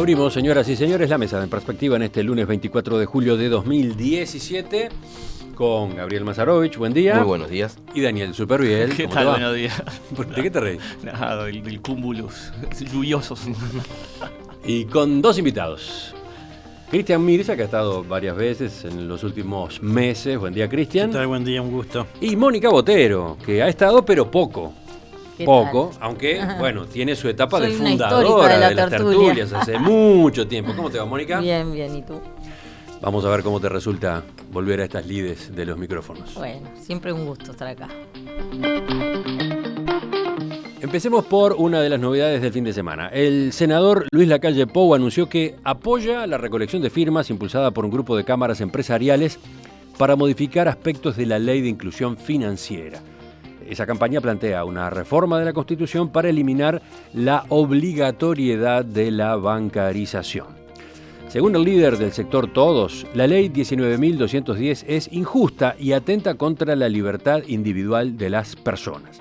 Abrimos, señoras y señores, la mesa de En Perspectiva en este lunes 24 de julio de 2017 con Gabriel Mazarovich, buen día. Muy buenos días. Y Daniel Superviel. ¿Qué tal? Buenos días. ¿De qué te reís? Nada, del cúmulos lluviosos. Y con dos invitados. Cristian Mirza, que ha estado varias veces en los últimos meses. Buen día, Cristian. ¿Qué tal? Buen día, un gusto. Y Mónica Botero, que ha estado pero poco. Poco, tal? aunque, bueno, tiene su etapa Soy de una fundadora histórica de las tertulias hace mucho tiempo. ¿Cómo te va, Mónica? Bien, bien, ¿y tú? Vamos a ver cómo te resulta volver a estas lides de los micrófonos. Bueno, siempre un gusto estar acá. Empecemos por una de las novedades del fin de semana. El senador Luis Lacalle Pou anunció que apoya la recolección de firmas impulsada por un grupo de cámaras empresariales para modificar aspectos de la Ley de Inclusión Financiera. Esa campaña plantea una reforma de la Constitución para eliminar la obligatoriedad de la bancarización. Según el líder del sector Todos, la Ley 19.210 es injusta y atenta contra la libertad individual de las personas.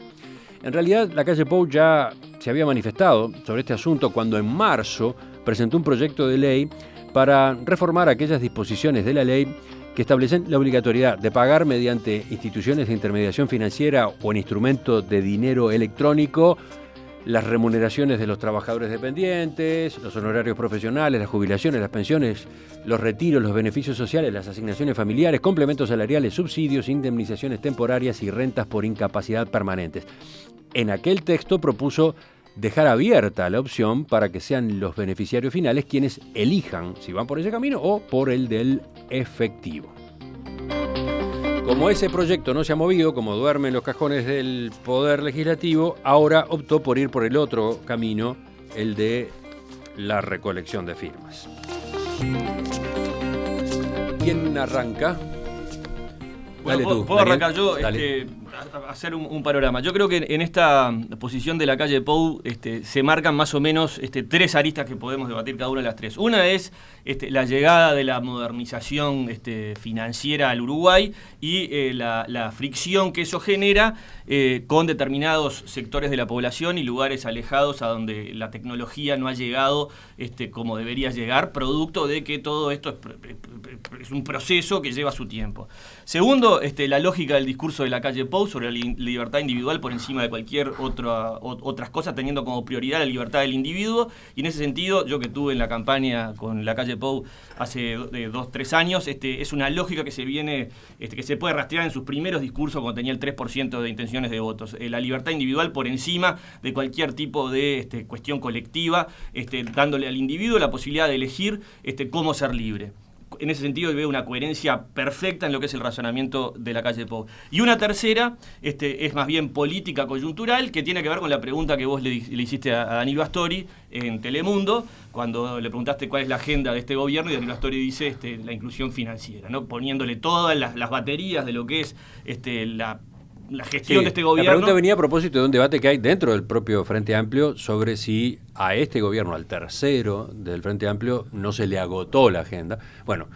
En realidad, Lacalle Pou ya se había manifestado sobre este asunto cuando en marzo presentó un proyecto de ley para reformar aquellas disposiciones de la ley que establecen la obligatoriedad de pagar mediante instituciones de intermediación financiera o en instrumento de dinero electrónico las remuneraciones de los trabajadores dependientes, los honorarios profesionales, las jubilaciones, las pensiones, los retiros, los beneficios sociales, las asignaciones familiares, complementos salariales, subsidios, indemnizaciones temporarias y rentas por incapacidad permanentes. En aquel texto propuso dejar abierta la opción para que sean los beneficiarios finales quienes elijan si van por ese camino o por el del efectivo. Como ese proyecto no se ha movido, como duerme en los cajones del Poder Legislativo, ahora optó por ir por el otro camino, el de la recolección de firmas. ¿Quién arranca? Bueno, Dale tú, puedo Daniel. arrancar yo, Dale. hacer un panorama. Yo creo que en esta posición de Lacalle Pou se marcan más o menos tres aristas que podemos debatir cada una de las tres. Una es la llegada de la modernización financiera al Uruguay y la fricción que eso genera con determinados sectores de la población y lugares alejados a donde la tecnología no ha llegado como debería llegar, producto de que todo esto es un proceso que lleva su tiempo. Segundo, la lógica del discurso de Lacalle Pou sobre la libertad individual por encima de cualquier otras cosas, teniendo como prioridad la libertad del individuo. Y en ese sentido, yo que estuve en la campaña con Lacalle Pou hace 2-3 años, es una lógica que se viene, que se puede rastrear en sus primeros discursos cuando tenía el 3% de intenciones de votos. La libertad individual por encima de cualquier tipo de cuestión colectiva, dándole al individuo la posibilidad de elegir cómo ser libre. En ese sentido veo una coherencia perfecta en lo que es el razonamiento de Lacalle Pou. Y una tercera es más bien política coyuntural, que tiene que ver con la pregunta que vos le hiciste a Danilo Astori en Telemundo, cuando le preguntaste cuál es la agenda de este gobierno, y Danilo Astori dice la inclusión financiera, ¿no? Poniéndole todas las baterías de lo que es la gestión de este gobierno. La pregunta venía a propósito de un debate que hay dentro del propio Frente Amplio sobre si a este gobierno, al tercero del Frente Amplio, no se le agotó la agenda. Bueno,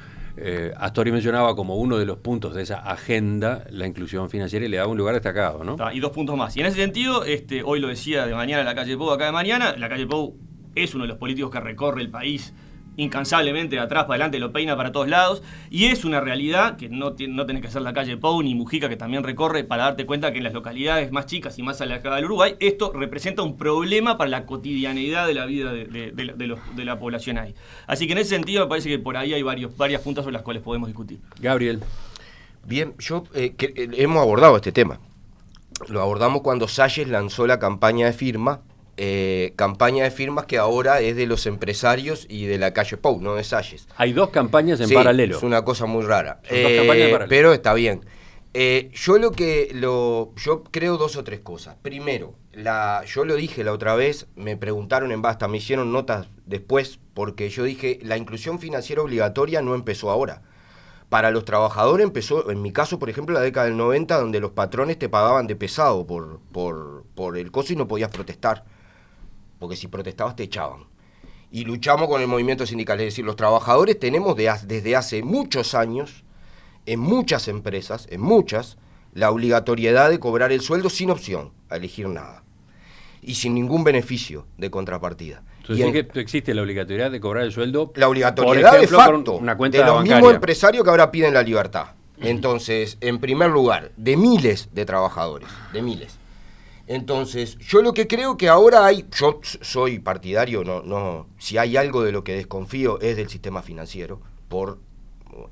Astori mencionaba como uno de los puntos de esa agenda la inclusión financiera y le daba un lugar destacado, ¿no? Y 2 puntos más. Y en ese sentido, hoy lo decía de mañana Lacalle Pou, acá de mañana, Lacalle Pou es uno de los políticos que recorre el país incansablemente de atrás para adelante, lo peina para todos lados, y es una realidad que no tenés que ser Lacalle Pou ni Mujica, que también recorre, para darte cuenta que en las localidades más chicas y más alejadas del Uruguay, esto representa un problema para la cotidianeidad de la vida de la población ahí. Así que en ese sentido me parece que por ahí hay varias puntas sobre las cuales podemos discutir. Gabriel. Bien, hemos abordado este tema. Lo abordamos cuando Salles lanzó la campaña de firmas que ahora es de los empresarios y de Lacalle Pou, no de Salles. Hay dos campañas en paralelo. Es una cosa muy rara. Son dos campañas en paralelo. Pero está bien. Yo creo 2 o 3 cosas. Primero, yo lo dije la otra vez, me preguntaron en Basta, me hicieron notas después, porque yo dije, la inclusión financiera obligatoria no empezó ahora. Para los trabajadores empezó, en mi caso, por ejemplo, la década del 90, donde los patrones te pagaban de pesado por el coso y no podías protestar, porque si protestabas te echaban. Y luchamos con el movimiento sindical, es decir, los trabajadores tenemos desde hace muchos años, en muchas empresas, la obligatoriedad de cobrar el sueldo sin opción a elegir nada. y sin ningún beneficio de contrapartida. Entonces, que existe la obligatoriedad de cobrar el sueldo, la obligatoriedad, por ejemplo, de facto, una cuenta de los bancaria. mismos empresarios que ahora piden la libertad. Entonces, en primer lugar, de miles de trabajadores, de miles. Entonces, yo lo que creo que ahora yo soy partidario, si hay algo de lo que desconfío es del sistema financiero, por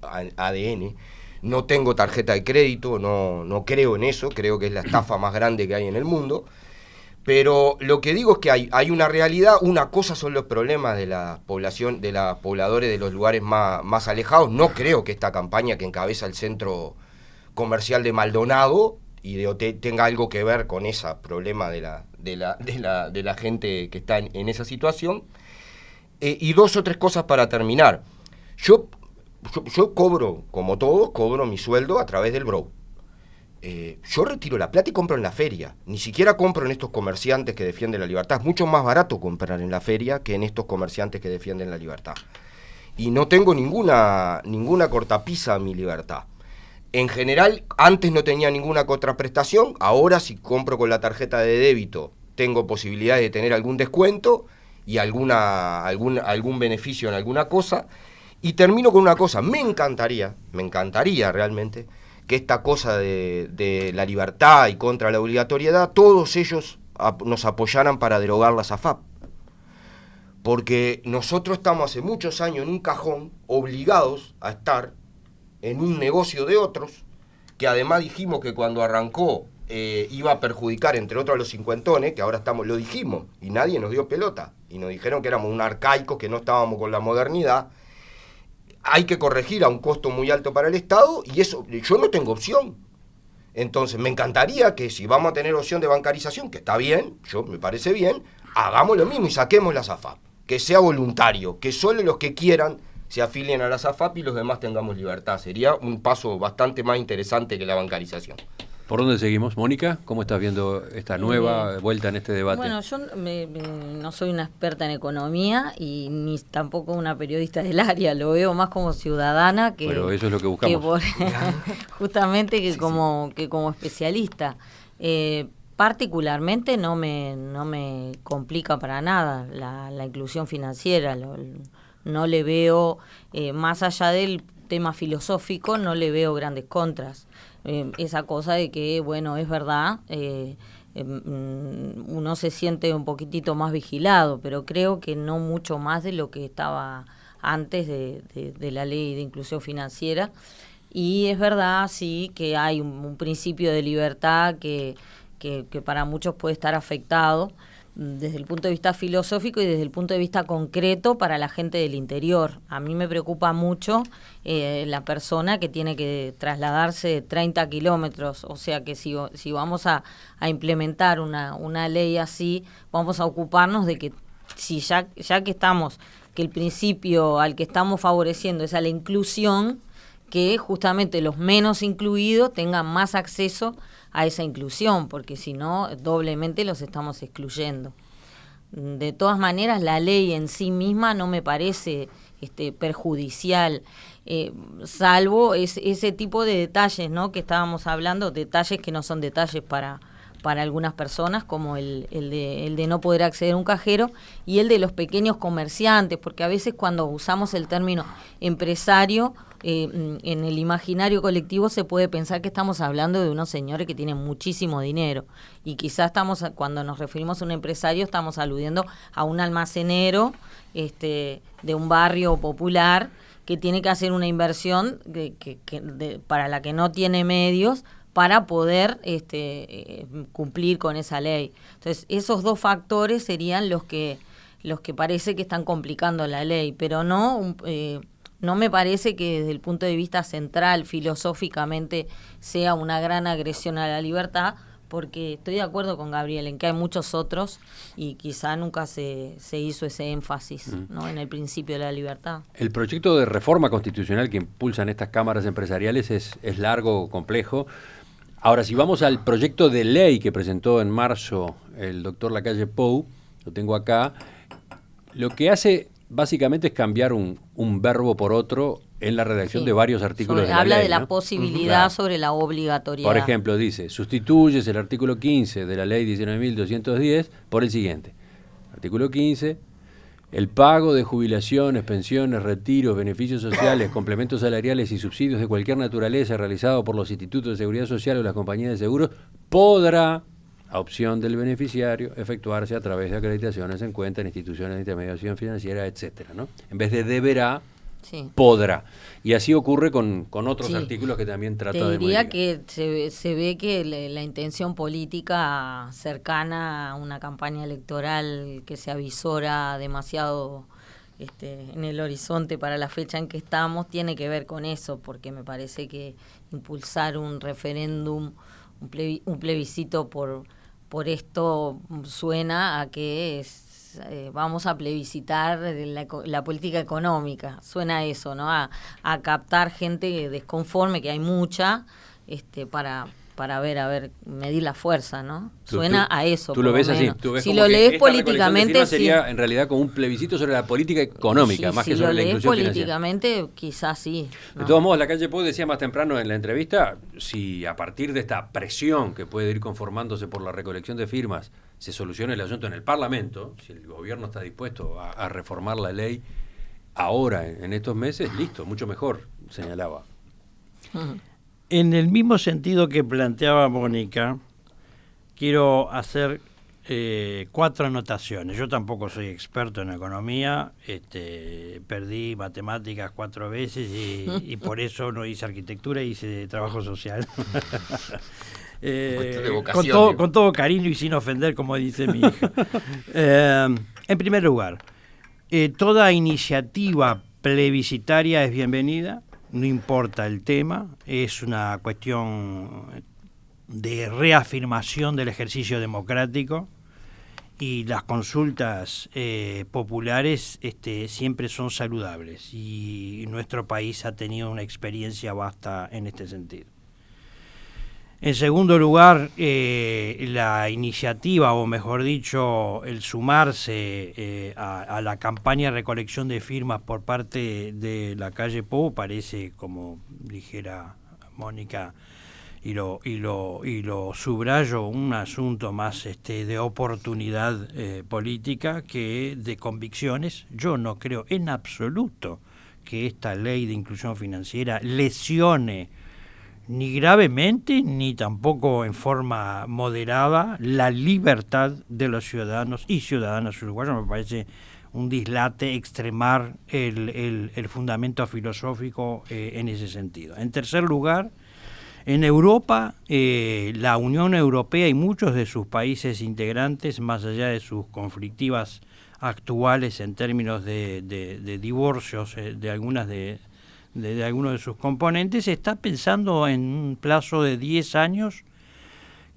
ADN. No tengo tarjeta de crédito, no creo en eso, creo que es la estafa más grande que hay en el mundo. Pero lo que digo es que hay una realidad. Una cosa son los problemas de la población, de los pobladores de los lugares más alejados. No creo que esta campaña que encabeza el centro comercial de Maldonado y de OT tenga algo que ver con ese problema de la gente que está en esa situación. Y 2 o 3 cosas para terminar. Yo cobro, como todos, cobro mi sueldo a través del Bro. Yo retiro la plata y compro en la feria. Ni siquiera compro en estos comerciantes que defienden la libertad. Es mucho más barato comprar en la feria que en estos comerciantes que defienden la libertad. Y no tengo ninguna cortapisa a mi libertad. En general, antes no tenía ninguna contraprestación. Ahora, si compro con la tarjeta de débito, tengo posibilidad de tener algún descuento y algún beneficio en alguna cosa. Y termino con una cosa. Me encantaría realmente que esta cosa de la libertad y contra la obligatoriedad, todos ellos nos apoyaran para derogar la SAFAP. Porque nosotros estamos hace muchos años en un cajón, obligados a estar en un negocio de otros, que además dijimos que cuando arrancó iba a perjudicar, entre otros, a los cincuentones, que ahora lo dijimos, y nadie nos dio pelota, y nos dijeron que éramos un arcaico, que no estábamos con la modernidad. Hay que corregir a un costo muy alto para el Estado, y eso, yo no tengo opción. Entonces, me encantaría que si vamos a tener opción de bancarización, que está bien, me parece bien, hagamos lo mismo y saquemos la SAFAP. Que sea voluntario, que solo los que quieran se afilien a la SAFAP y los demás tengamos libertad. Sería un paso bastante más interesante que la bancarización. ¿Por dónde seguimos? Mónica, ¿cómo estás viendo esta nueva vuelta en este debate? Bueno, yo no soy una experta en economía y ni tampoco una periodista del área, lo veo más como ciudadana que... Pero eso es lo que buscamos. Justamente que como especialista. Particularmente no me complica para nada la inclusión financiera, no le veo, más allá del tema filosófico, no le veo grandes contras. Esa cosa de que, bueno, es verdad, uno se siente un poquitito más vigilado, pero creo que no mucho más de lo que estaba antes de la ley de inclusión financiera. Y es verdad, sí, que hay un principio de libertad que para muchos puede estar afectado desde el punto de vista filosófico y desde el punto de vista concreto para la gente del interior. A mí me preocupa mucho la persona que tiene que trasladarse 30 kilómetros, o sea que si vamos a implementar una ley así, vamos a ocuparnos de que si ya que estamos, que el principio al que estamos favoreciendo es a la inclusión, que justamente los menos incluidos tengan más acceso a esa inclusión, porque si no, doblemente los estamos excluyendo. De todas maneras, la ley en sí misma no me parece perjudicial, salvo ese tipo de detalles, ¿no?, que estábamos hablando, detalles que no son detalles para algunas personas, como el de no poder acceder a un cajero y el de los pequeños comerciantes, porque a veces cuando usamos el término empresario, en el imaginario colectivo se puede pensar que estamos hablando de unos señores que tienen muchísimo dinero, y quizás cuando nos referimos a un empresario estamos aludiendo a un almacenero de un barrio popular que tiene que hacer una inversión para la que no tiene medios para poder cumplir con esa ley. Entonces, esos dos factores serían los que parece que están complicando la ley, pero no me parece que desde el punto de vista central, filosóficamente, sea una gran agresión a la libertad, porque estoy de acuerdo con Gabriel en que hay muchos otros y quizá nunca se hizo ese énfasis, ¿no?, en el principio de la libertad. El proyecto de reforma constitucional que impulsan estas cámaras empresariales es largo, complejo. Ahora, si vamos al proyecto de ley que presentó en marzo el doctor Lacalle Pou, lo tengo acá, lo que hace básicamente es cambiar un verbo por otro en la redacción Sí. de varios artículos de la Habla ley, de la ¿no? posibilidad Claro. sobre la obligatoriedad. Por ejemplo, dice, sustituyes el artículo 15 de la ley 19.210 por el siguiente. Artículo 15, el pago de jubilaciones, pensiones, retiros, beneficios sociales, complementos salariales y subsidios de cualquier naturaleza realizado por los institutos de seguridad social o las compañías de seguros podrá, a opción del beneficiario, efectuarse a través de acreditaciones en cuenta en instituciones de intermediación financiera, etcétera, ¿no? En vez de deberá, Sí. podrá. Y así ocurre con otros Sí. artículos que también trata Te de diría modificar. que se ve que la intención política cercana a una campaña electoral que se avisora demasiado en el horizonte para la fecha en que estamos tiene que ver con eso, porque me parece que impulsar un referéndum, un plebiscito por esto suena a que vamos a plebiscitar la política económica, suena a eso, ¿no? A captar gente desconforme, que hay mucha, para ver, medir la fuerza, ¿no? Suena a eso. Tú lo por ves así. menos. Tú ves Si como lo que lees esta recolección de políticamente, firmas sí. sería en realidad como un plebiscito sobre la política económica, Sí, más si que sobre lo la lees inclusión financiera. políticamente, quizás sí, ¿no? De todos modos, la calle Pou decía más temprano en la entrevista, si a partir de esta presión que puede ir conformándose por la recolección de firmas se soluciona el asunto en el Parlamento, si el gobierno está dispuesto a reformar la ley ahora, en estos meses, listo, mucho mejor, señalaba. En el mismo sentido que planteaba Mónica, quiero hacer 4 anotaciones. Yo tampoco soy experto en economía, perdí matemáticas 4 veces y por eso no hice arquitectura, hice trabajo social. Cuestión de vocación, Con todo cariño y sin ofender, como dice mi hija. En primer lugar, toda iniciativa plebiscitaria es bienvenida, no importa el tema, es una cuestión de reafirmación del ejercicio democrático, y las consultas populares siempre son saludables, y nuestro país ha tenido una experiencia vasta en este sentido. En segundo lugar, la iniciativa, o mejor dicho, el sumarse a la campaña de recolección de firmas por parte de la calle Pou parece, como dijera Mónica, y lo subrayo, un asunto más de oportunidad política que de convicciones. Yo no creo en absoluto que esta ley de inclusión financiera lesione ni gravemente, ni tampoco en forma moderada, la libertad de los ciudadanos y ciudadanas uruguayos. Me parece un dislate extremar el fundamento filosófico en ese sentido. En tercer lugar, en Europa, la Unión Europea y muchos de sus países integrantes, más allá de sus conflictivas actuales en términos de divorcios de algunos de sus componentes, está pensando en un plazo de 10 años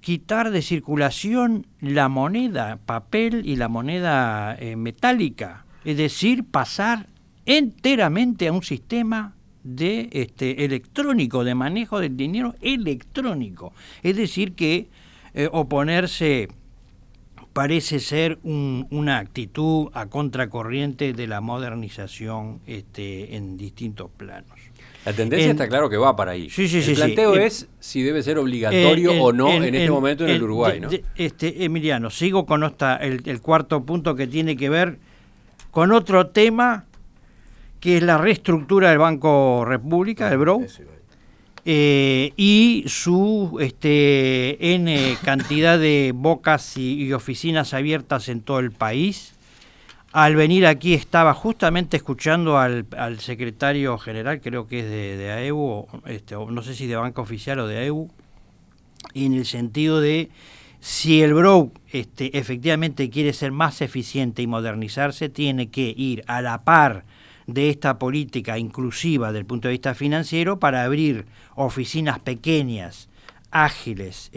quitar de circulación la moneda papel y la moneda metálica, es decir, pasar enteramente a un sistema electrónico, de manejo del dinero electrónico. Es decir, que oponerse parece ser una actitud a contracorriente de la modernización en distintos planos. La tendencia está claro que va para ahí. Sí, el planteo es si debe ser obligatorio o no en este momento en el Uruguay, ¿no? Emiliano, sigo con el cuarto punto, que tiene que ver con otro tema, que es la reestructura del Banco República, del BROW, y su N cantidad de bocas y oficinas abiertas en todo el país. Al venir aquí estaba justamente escuchando al secretario general, creo que es de AEU, no sé si de Banca Oficial o de AEU, en el sentido de si el BROW efectivamente quiere ser más eficiente y modernizarse, tiene que ir a la par de esta política inclusiva desde el punto de vista financiero, para abrir oficinas pequeñas, ágiles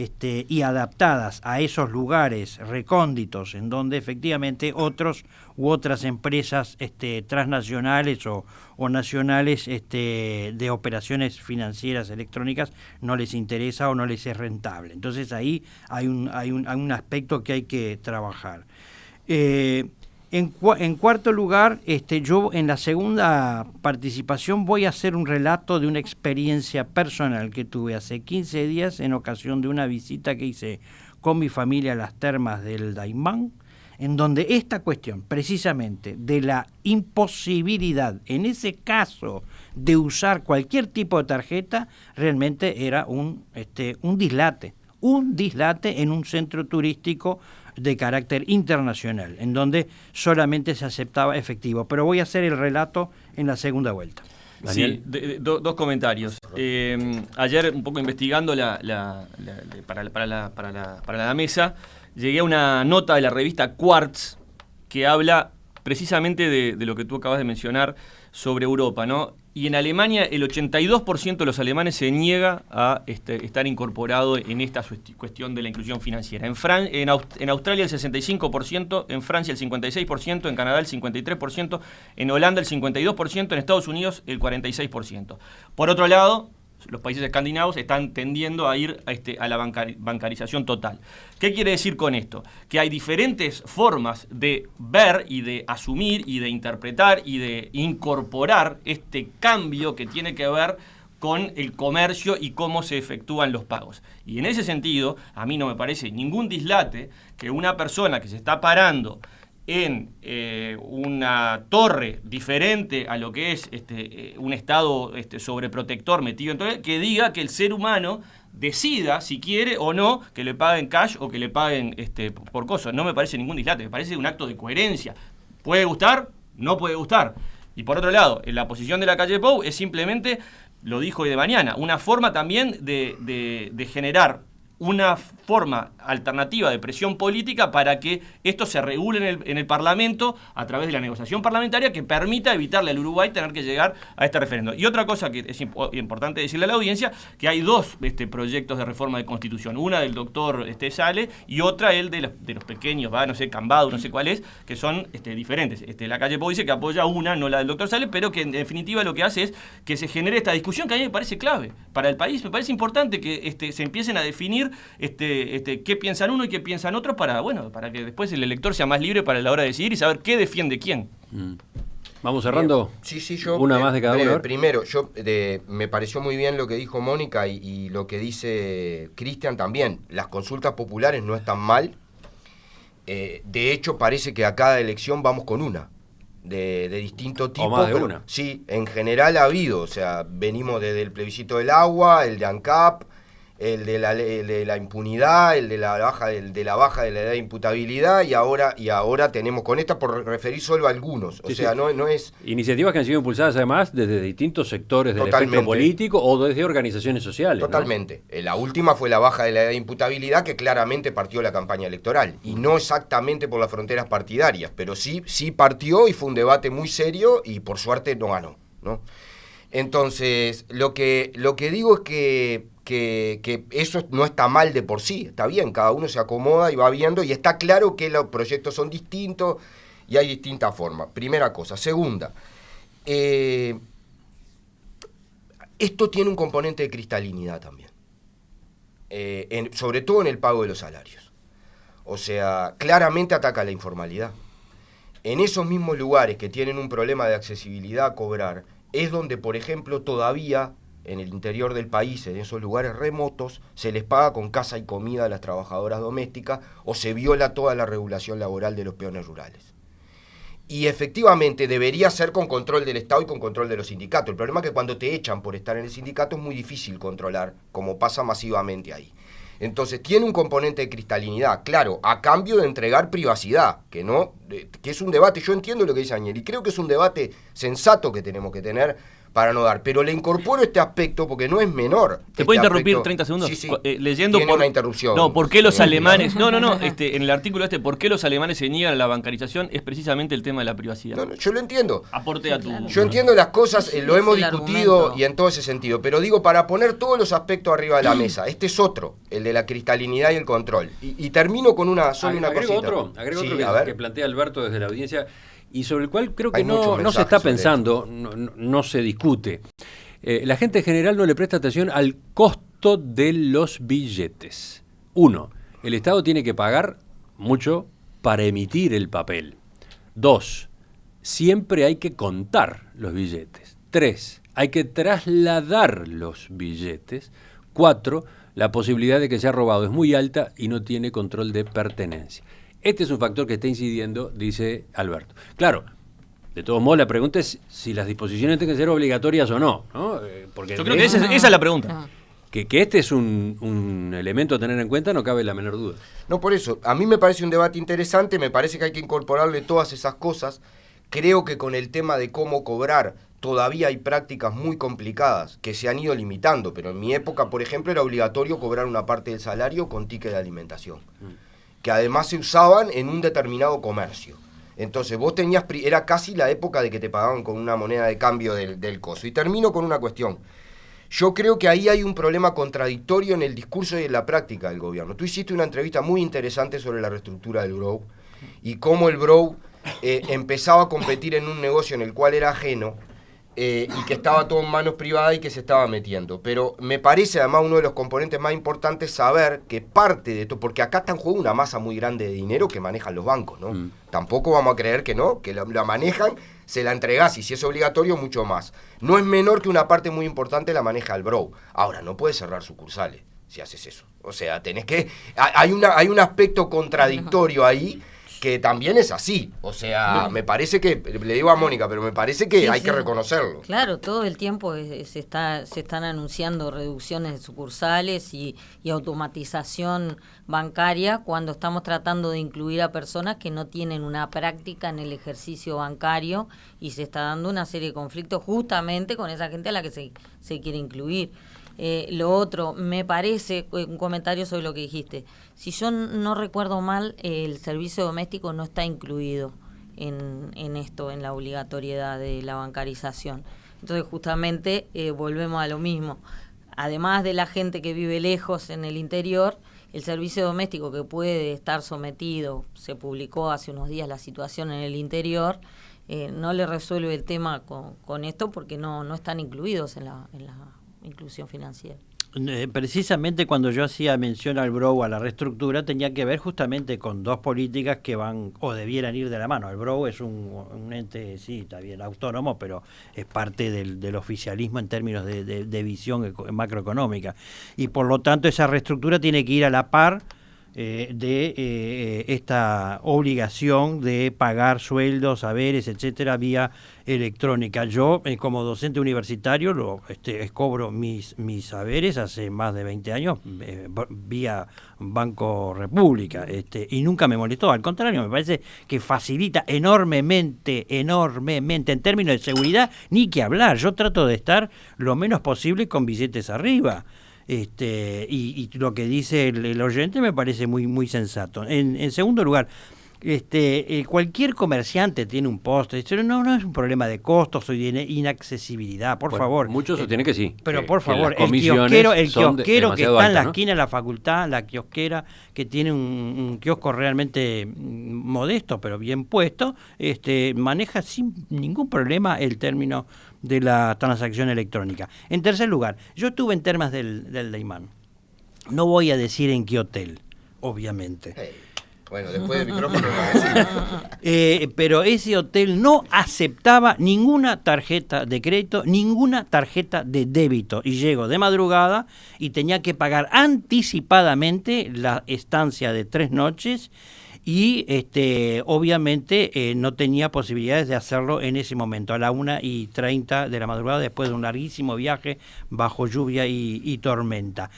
y adaptadas a esos lugares recónditos en donde efectivamente otros u otras empresas transnacionales o nacionales de operaciones financieras electrónicas no les interesa o no les es rentable. Entonces ahí hay un aspecto que hay que trabajar. En cuarto lugar, yo en la segunda participación voy a hacer un relato de una experiencia personal que tuve hace 15 días en ocasión de una visita que hice con mi familia a las termas del Daymán, en donde esta cuestión, precisamente, de la imposibilidad, en ese caso, de usar cualquier tipo de tarjeta, realmente era un dislate en un centro turístico de carácter internacional, en donde solamente se aceptaba efectivo. Pero voy a hacer el relato en la segunda vuelta. Sí, dos comentarios. Ayer, un poco investigando para la mesa, llegué a una nota de la revista Quartz que habla precisamente de lo que tú acabas de mencionar sobre Europa, ¿no? Y en Alemania el 82% de los alemanes se niega a estar incorporado en esta cuestión de la inclusión financiera. En Australia el 65%, en Francia el 56%, en Canadá el 53%, en Holanda el 52%, en Estados Unidos el 46%. Por otro lado, los países escandinavos están tendiendo a ir a la bancarización total. ¿Qué quiere decir con esto? Que hay diferentes formas de ver y de asumir y de interpretar y de incorporar este cambio que tiene que ver con el comercio y cómo se efectúan los pagos. Y en ese sentido, a mí no me parece ningún dislate que una persona que se está parando en una torre diferente a lo que es un Estado sobreprotector metido en todo, que diga que el ser humano decida si quiere o no que le paguen cash o que le paguen por cosas. No me parece ningún dislate, me parece un acto de coherencia. ¿Puede gustar? No puede gustar. Y por otro lado, en la posición de la calle Pou es simplemente, lo dijo hoy de mañana, una forma también de generar una forma alternativa de presión política para que esto se regule en el Parlamento a través de la negociación parlamentaria que permita evitarle al Uruguay tener que llegar a este referendo. Y otra cosa que es importante decirle a la audiencia, que hay dos proyectos de reforma de Constitución, una del doctor Sale y otra el de los pequeños, no sé, Cambado, no sé cuál es, que son diferentes. La calle Pou dice que apoya una, no la del doctor Sale, pero que en definitiva lo que hace es que se genere esta discusión que a mí me parece clave para el país. Me parece importante que se empiecen a definir qué piensan uno y qué piensan otros para que después el elector sea más libre para la hora de decidir y saber qué defiende quién. Vamos cerrando. Sí, yo una más de cada uno. Primero, me pareció muy bien lo que dijo Mónica y lo que dice Cristian también. Las consultas populares no están mal. De hecho, parece que a cada elección vamos con una. De distinto tipo. O más de una. Sí, en general ha habido. O sea, venimos desde el plebiscito del agua, el de ANCAP, el de la impunidad, el de la baja de la edad de imputabilidad y ahora tenemos con esta, por referir solo a algunos. O sea, no es... Iniciativas que han sido impulsadas además desde distintos sectores del espectro político o desde organizaciones sociales. Totalmente. ¿No? La última fue la baja de la edad de imputabilidad, que claramente partió la campaña electoral. Y no exactamente por las fronteras partidarias, pero sí partió y fue un debate muy serio y por suerte no ganó, ¿no? Entonces, lo que digo es que eso no está mal de por sí, está bien, cada uno se acomoda y va viendo y está claro que los proyectos son distintos y hay distintas formas. Primera cosa. Segunda, esto tiene un componente de cristalinidad también, sobre todo en el pago de los salarios. O sea, claramente ataca la informalidad. En esos mismos lugares que tienen un problema de accesibilidad a cobrar, es donde, por ejemplo, todavía en el interior del país, en esos lugares remotos, se les paga con casa y comida a las trabajadoras domésticas o se viola toda la regulación laboral de los peones rurales. Y efectivamente debería ser con control del Estado y con control de los sindicatos. El problema es que cuando te echan por estar en el sindicato es muy difícil controlar, como pasa masivamente ahí. Entonces tiene un componente de cristalinidad, claro, a cambio de entregar privacidad, que es un debate, yo entiendo lo que dice Añel, y creo que es un debate sensato que tenemos que tener para no dar, pero le incorporo este aspecto porque no es menor. ¿Te puedo interrumpir 30 segundos? Sí. Leyendo tiene una interrupción. No, ¿por qué los alemanes? No, en el artículo ¿por qué los alemanes se niegan a la bancarización? Es precisamente el tema de la privacidad. No, yo lo entiendo. Aporte a tu... Yo entiendo las cosas, lo hemos discutido argumento. Y en todo ese sentido, pero digo, para poner todos los aspectos arriba de la mesa, este es otro, el de la cristalinidad y el control. Y termino con una cosita. Agrego otro que plantea Alberto desde la audiencia y sobre el cual creo que Hay muchos no se está mensajes pensando, no se discute. La gente en general no le presta atención al costo de los billetes. Uno, el Estado tiene que pagar mucho para emitir el papel. 2, siempre hay que contar los billetes. 3, hay que trasladar los billetes. 4, la posibilidad de que sea robado es muy alta y no tiene control de pertenencia. Este es un factor que está incidiendo, dice Alberto. Claro, de todos modos la pregunta es si las disposiciones tienen que ser obligatorias o no, ¿no? Porque yo creo que esa es la pregunta. Que este es un elemento a tener en cuenta, no cabe la menor duda. No, por eso, a mí me parece un debate interesante, me parece que hay que incorporarle todas esas cosas. Creo que con el tema de cómo cobrar todavía hay prácticas muy complicadas que se han ido limitando, pero en mi época, por ejemplo, era obligatorio cobrar una parte del salario con ticket de alimentación, que además se usaban en un determinado comercio. Entonces vos tenías, era casi la época de que te pagaban con una moneda de cambio del coso. Y termino con una cuestión. Yo creo que ahí hay un problema contradictorio en el discurso y en la práctica del gobierno. Tú hiciste una entrevista muy interesante sobre la reestructura del Brou y cómo el Brou empezaba a competir en un negocio en el cual era ajeno y que estaba todo en manos privadas y que se estaba metiendo. Pero me parece además uno de los componentes más importantes saber que parte de esto, porque acá está en juego una masa muy grande de dinero que manejan los bancos, ¿no? Tampoco vamos a creer que no, que la manejan, se la entregás y si es obligatorio mucho más. No es menor que una parte muy importante la maneja el Brou. Ahora, no puedes cerrar sucursales si haces eso. O sea, tenés que... Hay un aspecto contradictorio ahí que también es así, o sea, me parece que, le digo a Mónica, pero me parece que hay que reconocerlo. Claro, todo el tiempo se están anunciando reducciones de sucursales y automatización bancaria cuando estamos tratando de incluir a personas que no tienen una práctica en el ejercicio bancario y se está dando una serie de conflictos justamente con esa gente a la que se quiere incluir. Lo otro, me parece, un comentario sobre lo que dijiste, si yo no recuerdo mal, el servicio doméstico no está incluido en esto, en la obligatoriedad de la bancarización. Entonces justamente volvemos a lo mismo, además de la gente que vive lejos en el interior, el servicio doméstico que puede estar sometido, se publicó hace unos días la situación en el interior, no le resuelve el tema con esto porque no están incluidos en la inclusión financiera. Precisamente cuando yo hacía mención al Brou, a la reestructura, tenía que ver justamente con dos políticas que van o debieran ir de la mano. El Brou es un ente, sí, está bien, autónomo, pero es parte del oficialismo en términos de visión macroeconómica. Y por lo tanto esa reestructura tiene que ir a la par de esta obligación de pagar sueldos, saberes, etcétera, vía electrónica. Yo, como docente universitario, cobro mis saberes hace más de 20 años vía Banco República, y nunca me molestó. Al contrario, me parece que facilita enormemente, en términos de seguridad, ni que hablar. Yo trato de estar lo menos posible con billetes arriba. Y lo que dice el oyente me parece muy, muy sensato. En segundo lugar, cualquier comerciante tiene un poste. No es un problema de costos o de inaccesibilidad, por favor. Muchos sostienen que sí. Pero por favor, el kiosquero que está en la esquina de la facultad, la kiosquera que tiene un kiosco realmente modesto, pero bien puesto, maneja sin ningún problema el término de la transacción electrónica. En tercer lugar, yo estuve en Termas del Daymán. No voy a decir en qué hotel, obviamente. Bueno, después del micrófono lo va a decir. Pero ese hotel no aceptaba ninguna tarjeta de crédito, ninguna tarjeta de débito. Y llego de madrugada y tenía que pagar anticipadamente la estancia de 3 noches y obviamente no tenía posibilidades de hacerlo en ese momento, a la 1:30 de la madrugada, después de un larguísimo viaje bajo lluvia y tormenta.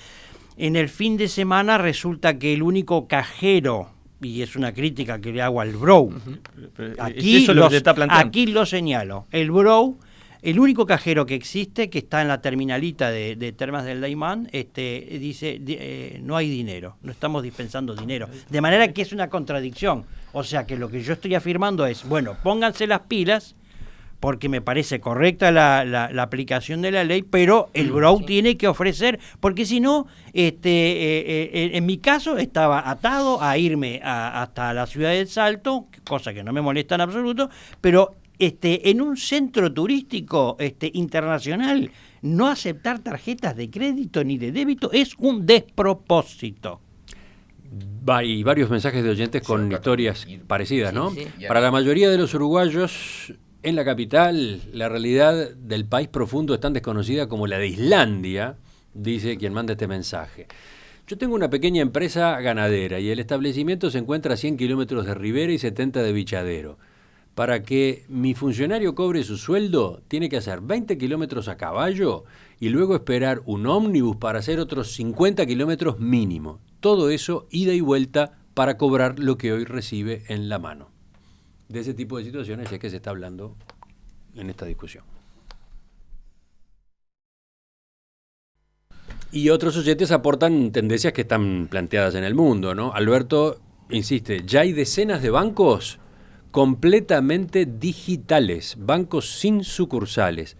En el fin de semana resulta que el único cajero, y es una crítica que le hago al Brou, aquí lo señalo, el Brou, el único cajero que existe, que está en la terminalita de Termas del Daymán, dice, no hay dinero, no estamos dispensando dinero. De manera que es una contradicción. O sea que lo que yo estoy afirmando es, bueno, pónganse las pilas, porque me parece correcta la aplicación de la ley, pero el Brou tiene que ofrecer, porque si no, en mi caso estaba atado a irme hasta la ciudad del Salto, cosa que no me molesta en absoluto, pero en un centro turístico internacional, no aceptar tarjetas de crédito ni de débito es un despropósito. Y varios mensajes de oyentes con historias parecidas, ¿no? Sí, Para la mayoría de los uruguayos, en la capital, la realidad del país profundo es tan desconocida como la de Islandia, dice quien manda este mensaje. Yo tengo una pequeña empresa ganadera y el establecimiento se encuentra a 100 kilómetros de Rivera y 70 de Bichadero. Para que mi funcionario cobre su sueldo, tiene que hacer 20 kilómetros a caballo y luego esperar un ómnibus para hacer otros 50 kilómetros mínimo. Todo eso, ida y vuelta, para cobrar lo que hoy recibe en la mano. De ese tipo de situaciones es que se está hablando en esta discusión. Y otros oyentes aportan tendencias que están planteadas en el mundo, ¿no? Alberto insiste, ya hay decenas de bancos completamente digitales, bancos sin sucursales.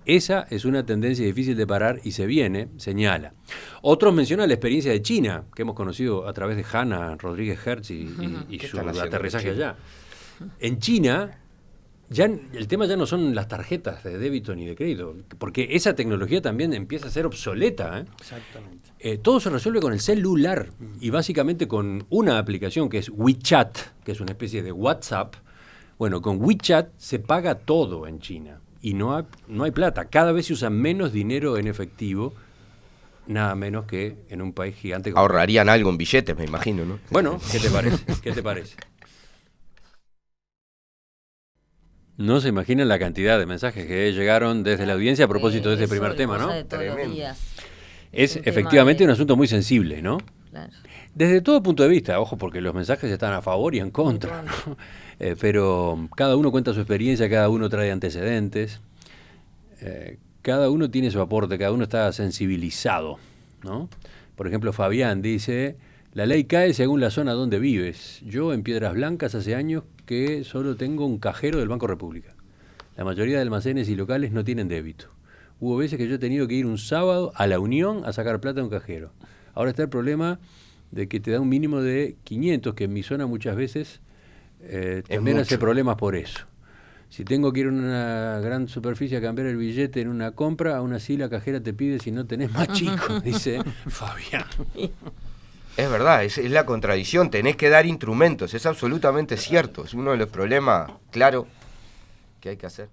Esa es una tendencia difícil de parar y se viene, señala. Otros mencionan la experiencia de China, que hemos conocido a través de Hanna Rodríguez Hertz y su aterrizaje allá. En China, ya el tema ya no son las tarjetas de débito ni de crédito, porque esa tecnología también empieza a ser obsoleta. Exactamente. Todo se resuelve con el celular y básicamente con una aplicación que es WeChat, que es una especie de WhatsApp. Bueno, con WeChat se paga todo en China y no hay plata. Cada vez se usa menos dinero en efectivo, nada menos que en un país gigante como... Ahorrarían algo en billetes, me imagino, ¿no? Bueno, ¿qué te parece? ¿Qué te parece? No se imaginan la cantidad de mensajes que llegaron desde la audiencia a propósito de este primer tema, ¿no? De todos los Tremendo. días. Es un tema efectivamente de- un asunto muy sensible, ¿no? Claro. Desde todo punto de vista, ojo, porque los mensajes están a favor y en contra, ¿no? Pero cada uno cuenta su experiencia, cada uno trae antecedentes, cada uno tiene su aporte, cada uno está sensibilizado, ¿no? Por ejemplo, Fabián dice, la ley cae según la zona donde vives. Yo en Piedras Blancas hace años que solo tengo un cajero del Banco República. La mayoría de almacenes y locales no tienen débito. Hubo veces que yo he tenido que ir un sábado a la Unión a sacar plata de un cajero. Ahora está el problema de que te da un mínimo de 500, que en mi zona muchas veces también hace mucho. problemas por eso. Si tengo que ir a una gran superficie a cambiar el billete en una compra, aún así la cajera te pide si no tenés más chico, dice Fabián. Es verdad, es la contradicción, tenés que dar instrumentos, es absolutamente cierto, es uno de los problemas, claro, que hay que hacer.